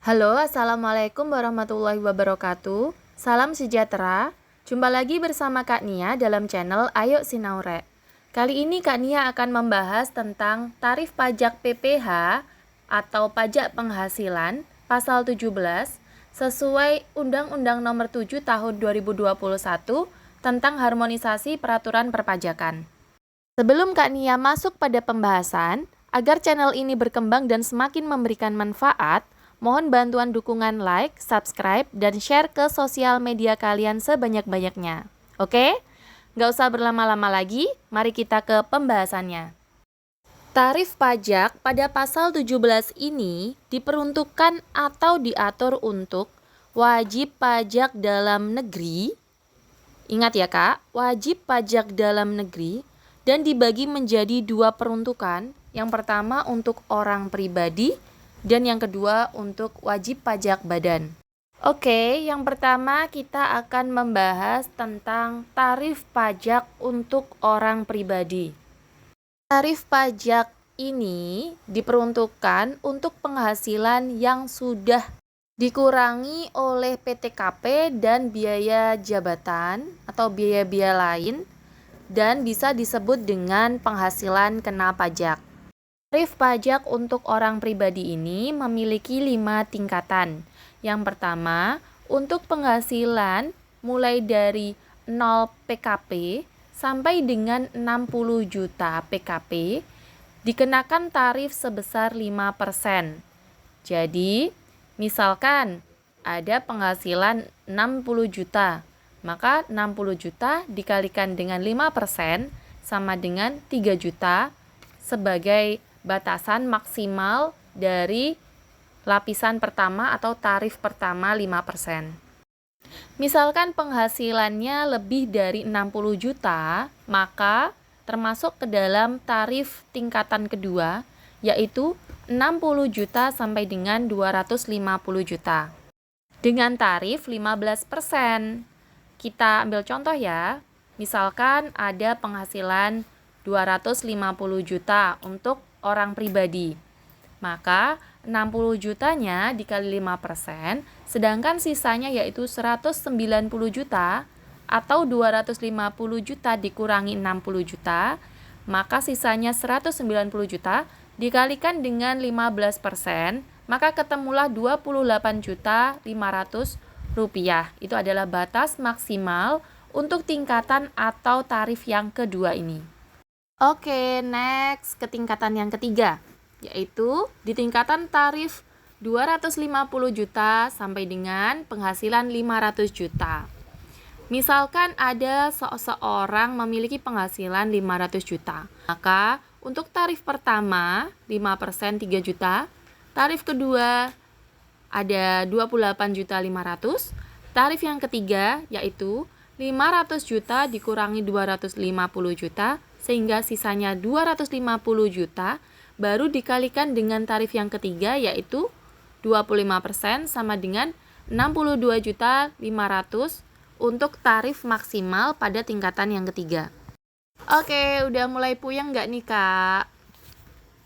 Halo, Assalamualaikum warahmatullahi wabarakatuh. Salam sejahtera. Jumpa lagi bersama Kak Nia dalam channel Ayo Sinaure. Kali ini Kak Nia akan membahas tentang tarif pajak PPh atau pajak penghasilan pasal 17 sesuai Undang-Undang Nomor 7 Tahun 2021 tentang harmonisasi peraturan perpajakan. Sebelum Kak Nia masuk pada pembahasan, agar channel ini berkembang dan semakin memberikan manfaat, mohon bantuan dukungan like, subscribe, dan share ke sosial media kalian sebanyak-banyaknya. Oke? Nggak usah berlama-lama lagi, mari kita ke pembahasannya. Tarif pajak pada pasal 17 ini diperuntukkan atau diatur untuk wajib pajak dalam negeri. Ingat ya Kak, wajib pajak dalam negeri dan dibagi menjadi dua peruntukan. Yang pertama untuk orang pribadi dan yang kedua untuk wajib pajak badan. Oke, yang pertama kita akan membahas tentang tarif pajak untuk orang pribadi. Tarif pajak ini diperuntukkan untuk penghasilan yang sudah dikurangi oleh PTKP dan biaya jabatan atau biaya-biaya lain dan bisa disebut dengan penghasilan kena pajak. Tarif pajak untuk orang pribadi ini memiliki 5 tingkatan. Yang pertama, untuk penghasilan mulai dari 0 PKP sampai dengan 60 juta PKP dikenakan tarif sebesar 5%. Jadi, misalkan ada penghasilan 60 juta, maka 60 juta dikalikan dengan 5% sama dengan 3 juta sebagai batasan maksimal dari lapisan pertama atau tarif pertama 5%. Misalkan penghasilannya lebih dari 60 juta, maka termasuk ke dalam tarif tingkatan kedua, yaitu 60 juta sampai dengan 250 juta. Dengan tarif 15%. Kita ambil contoh ya, misalkan ada penghasilan 250 juta untuk orang pribadi. Maka 60 jutanya dikali 5%, sedangkan sisanya yaitu 190 juta atau 250 juta dikurangi 60 juta, maka sisanya 190 juta dikalikan dengan 15%, maka ketemulah 28.500.000 rupiah. Itu adalah batas maksimal untuk tingkatan atau tarif yang kedua ini. Oke, next ke tingkatan yang ketiga, yaitu di tingkatan tarif 250 juta sampai dengan penghasilan 500 juta. Misalkan ada seseorang memiliki penghasilan 500 juta, maka untuk tarif pertama 5% 3 juta, tarif kedua ada 28.500.000, tarif yang ketiga yaitu 500 juta dikurangi 250 juta sehingga sisanya 250 juta baru dikalikan dengan tarif yang ketiga yaitu 25% sama dengan 62.500.000 untuk tarif maksimal pada tingkatan yang ketiga. Oke, udah mulai puyeng nggak nih Kak?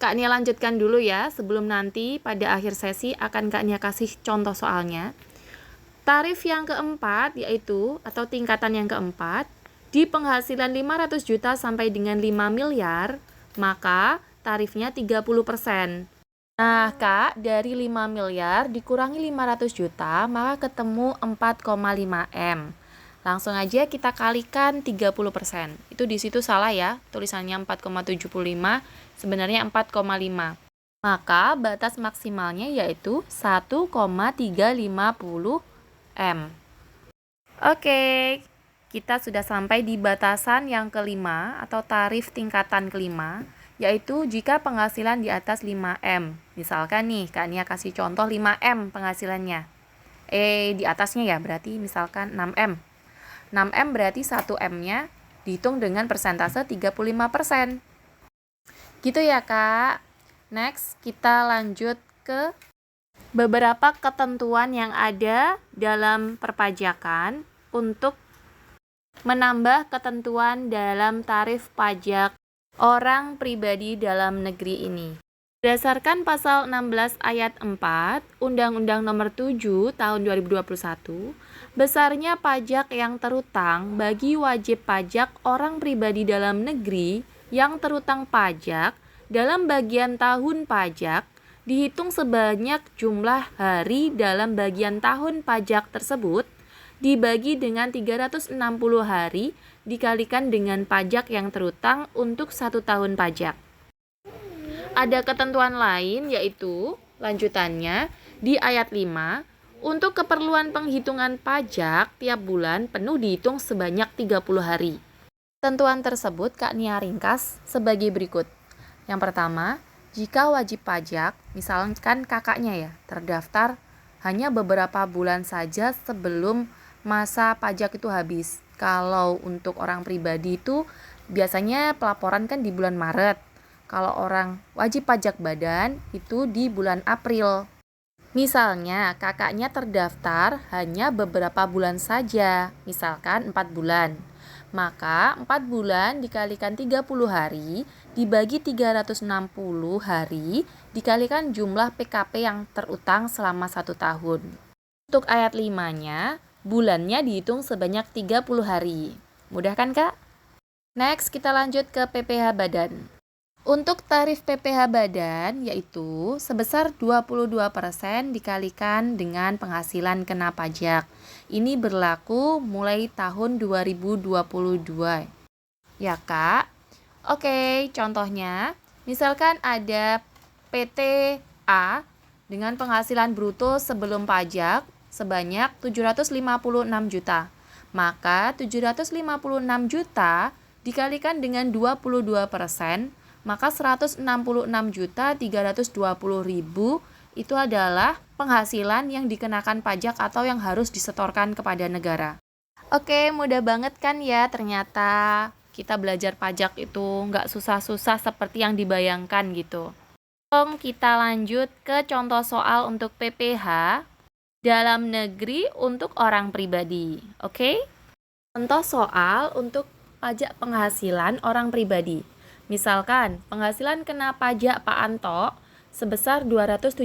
Kak Nia lanjutkan dulu ya, sebelum nanti pada akhir sesi akan Kak Nia kasih contoh soalnya. Tarif yang keempat yaitu, atau tingkatan yang keempat, di penghasilan 500 juta sampai dengan 5 miliar, maka tarifnya 30%. Nah Kak, dari 5 miliar dikurangi 500 juta, maka ketemu 4,5 M. Langsung aja kita kalikan 30%. Itu di situ salah ya, tulisannya 4,75, sebenarnya 4,5. Maka batas maksimalnya yaitu 1,350 M. Oke, kita sudah sampai di batasan yang kelima atau tarif tingkatan kelima, yaitu jika penghasilan di atas 5M. Misalkan nih, Kak Nia kasih contoh 5M penghasilannya. Di atasnya ya, berarti misalkan 6M. 6M berarti 1M-nya dihitung dengan persentase 35%. Gitu ya, Kak. Next, kita lanjut ke beberapa ketentuan yang ada dalam perpajakan untuk menambah ketentuan dalam tarif pajak orang pribadi dalam negeri ini. Berdasarkan pasal 16 ayat 4 Undang-Undang Nomor 7 Tahun 2021, besarnya pajak yang terutang bagi wajib pajak orang pribadi dalam negeri yang terutang pajak dalam bagian tahun pajak dihitung sebanyak jumlah hari dalam bagian tahun pajak tersebut dibagi dengan 360 hari dikalikan dengan pajak yang terutang untuk 1 tahun pajak. Ada ketentuan lain yaitu lanjutannya di ayat 5, untuk keperluan penghitungan pajak tiap bulan penuh dihitung sebanyak 30 hari. Ketentuan tersebut Kak Nia ringkas sebagai berikut. Yang pertama, jika wajib pajak, misalkan kakaknya terdaftar hanya beberapa bulan saja sebelum masa pajak itu habis. Kalau untuk orang pribadi itu biasanya pelaporan kan di bulan Maret. Kalau orang wajib pajak badan itu di bulan April. Misalnya kakaknya terdaftar hanya beberapa bulan saja, misalkan 4 bulan. Maka 4 bulan dikalikan 30 hari dibagi 360 hari dikalikan jumlah PKP yang terutang selama 1 tahun. Untuk ayat 5-nya, bulannya dihitung sebanyak 30 hari. Mudah kan Kak? Next kita lanjut ke PPh badan. Untuk tarif PPh badan yaitu sebesar 22% dikalikan dengan penghasilan kena pajak. Ini berlaku mulai tahun 2022. Ya Kak? Oke, contohnya misalkan ada PT A dengan penghasilan bruto sebelum pajak sebanyak 756 juta. Maka 756 juta dikalikan dengan 22%, maka 166.320.000 itu adalah penghasilan yang dikenakan pajak atau yang harus disetorkan kepada negara. Oke, mudah banget kan ya, ternyata kita belajar pajak itu nggak susah-susah seperti yang dibayangkan gitu. Kita lanjut ke contoh soal untuk PPh dalam negeri untuk orang pribadi. Oke? Contoh soal untuk pajak penghasilan orang pribadi. Misalkan, penghasilan kena pajak Pak Anto sebesar 278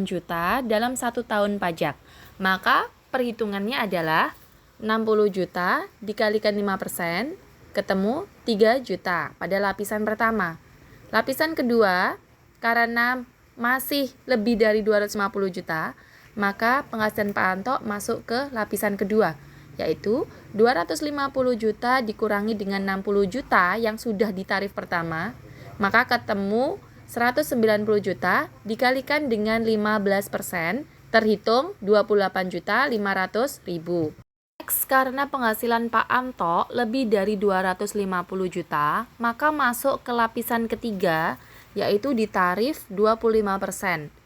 juta dalam 1 tahun pajak. Maka perhitungannya adalah 60 juta dikalikan 5%, ketemu 3 juta pada lapisan pertama. Lapisan kedua, karena masih lebih dari 250 juta, maka penghasilan Pak Anto masuk ke lapisan kedua, yaitu 250 juta dikurangi dengan 60 juta yang sudah di tarif pertama, maka ketemu 190 juta dikalikan dengan 15%, terhitung 28.500.000. Next, karena penghasilan Pak Anto lebih dari 250 juta, maka masuk ke lapisan ketiga, yaitu di tarif 25%.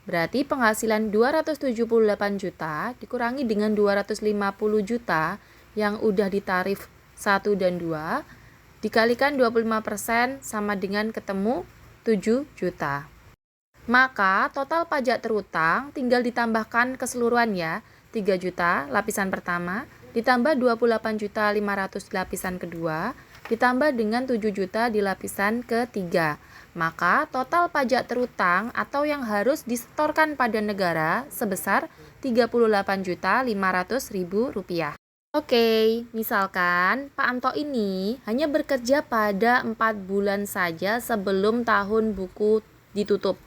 Berarti penghasilan 278 juta dikurangi dengan 250 juta yang udah di tarif 1 dan 2 dikalikan 25% sama dengan ketemu 7 juta. Maka total pajak terutang tinggal ditambahkan keseluruhan 3 juta lapisan pertama ditambah 28.500 lapisan kedua ditambah dengan 7 juta di lapisan ketiga. Maka total pajak terutang atau yang harus disetorkan pada negara sebesar Rp38.500.000. Oke, misalkan Pak Anto ini hanya bekerja pada 4 bulan saja sebelum tahun buku ditutup.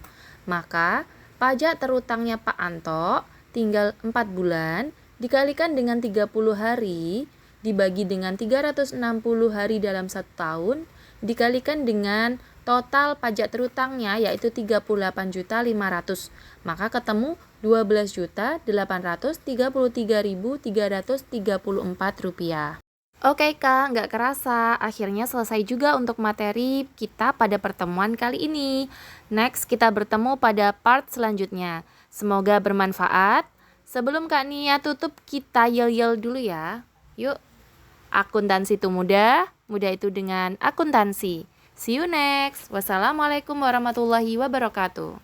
Maka pajak terutangnya Pak Anto tinggal 4 bulan dikalikan dengan 30 hari dibagi dengan 360 hari dalam 1 tahun dikalikan dengan total pajak terutangnya yaitu 38.500. Maka ketemu Rp12.833.334. Oke Kak, nggak kerasa akhirnya selesai juga untuk materi kita pada pertemuan kali ini. Next kita bertemu pada part selanjutnya. Semoga bermanfaat. Sebelum Kak Nia tutup, kita yel-yel dulu ya. Yuk, akuntansi itu mudah, mudah itu dengan akuntansi. See you next. Wassalamualaikum warahmatullahi wabarakatuh.